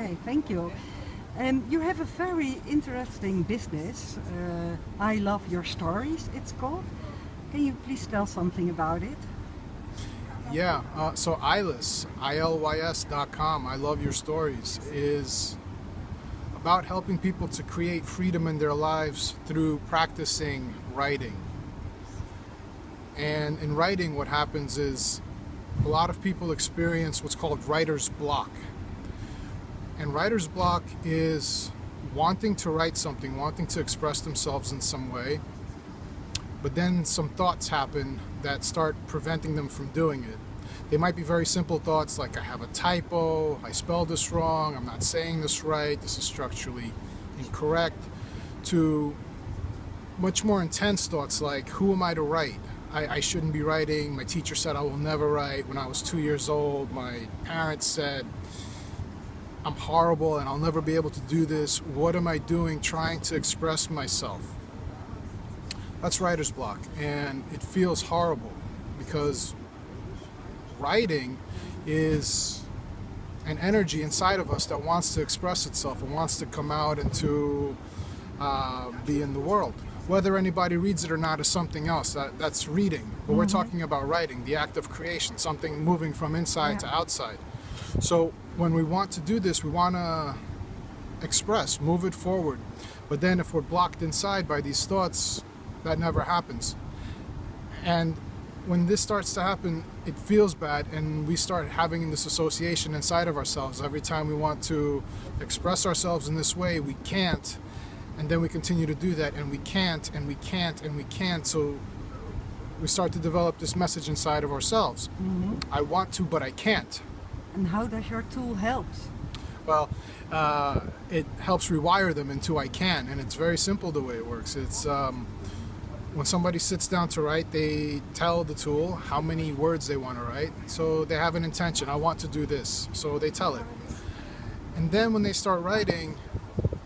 Okay, thank you. You have a very interesting business. I Love Your Stories, it's called. Can you please tell something about it? Yeah, so ILYS, ILYS.com, I Love Your Stories, is about helping people to create freedom in their lives through practicing writing. And in writing, what happens is a lot of people experience what's called writer's block. And writer's block is wanting to write something, wanting to express themselves in some way, but then some thoughts happen that start preventing them from doing it. They might be very simple thoughts like, I have a typo, I spelled this wrong, I'm not saying this right, this is structurally incorrect, to much more intense thoughts like, who am I to write? I shouldn't be writing. My teacher said I will never write. When I was 2 years old, my parents said I'm horrible and I'll never be able to do this. What am I doing trying to express myself? That's writer's block, and it feels horrible because writing is an energy inside of us that wants to express itself and wants to come out and to be in the world. Whether anybody reads it or not is something else. That's reading. But we're talking about writing, the act of creation, something moving from inside to outside. So when we want to do this, we want to express, move it forward. But then if we're blocked inside by these thoughts, that never happens. And when this starts to happen, it feels bad, and we start having this association inside of ourselves. Every time we want to express ourselves in this way, we can't. And then we continue to do that, and we can't, and we can't, and we can't. So we start to develop this message inside of ourselves. I want to, but I can't. And how does your tool help? Well, it helps rewire them into I can, and it's very simple the way it works. It's when somebody sits down to write, they tell the tool how many words they want to write. So they have an intention, I want to do this, so they tell it. And then when they start writing,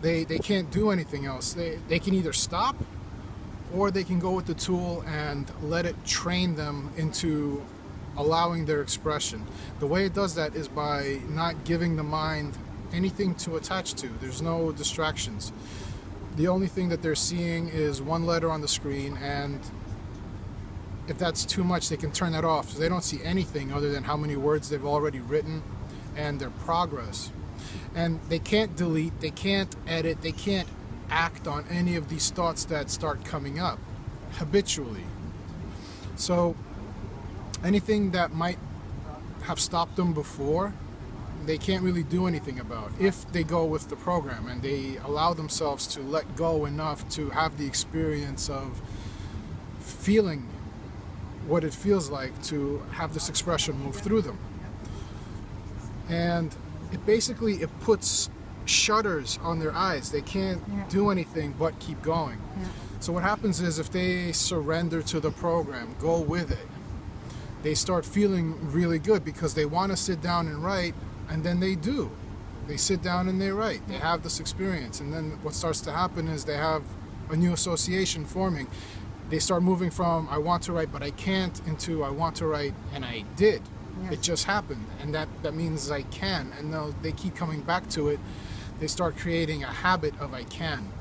they can't do anything else. They can either stop, or they can go with the tool and let it train them into allowing their expression. The way it does that is by not giving the mind anything to attach to. There's no distractions. The only thing that they're seeing is one letter on the screen, and if that's too much, they can turn that off. So they don't see anything other than how many words they've already written and their progress. And they can't delete, they can't edit, they can't act on any of these thoughts that start coming up habitually. So anything that might have stopped them before, they can't really do anything about if they go with the program and they allow themselves to let go enough to have the experience of feeling what it feels like to have this expression move through them. And it puts shutters on their eyes. They can't do anything but keep going. So what happens is, if they surrender to the program, go with it, they start feeling really good because they want to sit down and write, and then they do. They sit down and they write. They have this experience, and then what starts to happen is they have a new association forming. They start moving from I want to write but I can't into I want to write and I did. It just happened, and that means I can, and they keep coming back to it. They start creating a habit of I can.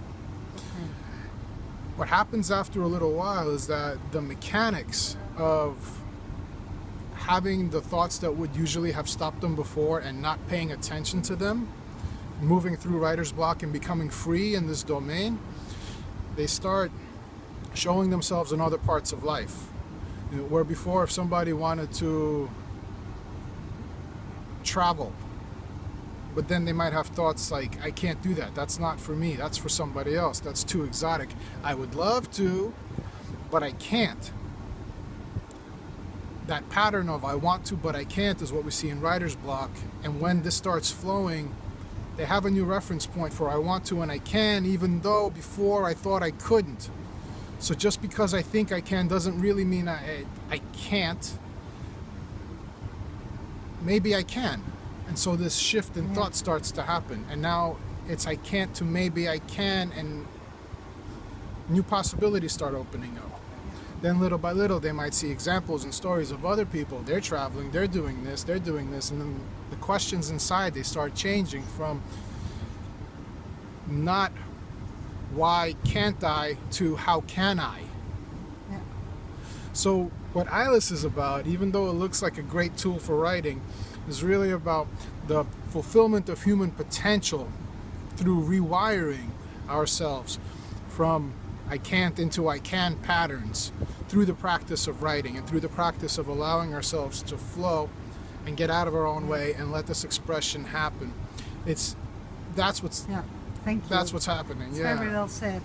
What happens after a little while is that the mechanics of having the thoughts that would usually have stopped them before and not paying attention to them, moving through writer's block and becoming free in this domain, they start showing themselves in other parts of life. Where before, if somebody wanted to travel, but then they might have thoughts like, I can't do that, that's not for me, that's for somebody else, that's too exotic. I would love to, but I can't. That pattern of I want to but I can't is what we see in writer's block, and when this starts flowing, they have a new reference point for I want to and I can, even though before I thought I couldn't. So just because I think I can doesn't really mean I can't. Maybe I can. And so this shift in thought starts to happen, and now it's I can't to maybe I can, and new possibilities start opening up. Then little by little they might see examples and stories of other people. They're traveling, they're doing this, and then the questions inside, they start changing from not why can't I to how can I. Yeah. So what ILYS is about, even though it looks like a great tool for writing, is really about the fulfillment of human potential through rewiring ourselves from I can't into I can patterns through the practice of writing and through the practice of allowing ourselves to flow and get out of our own way and let this expression happen. That's what's Yeah. Thank you. that's what's happening. It's Yeah. very well said.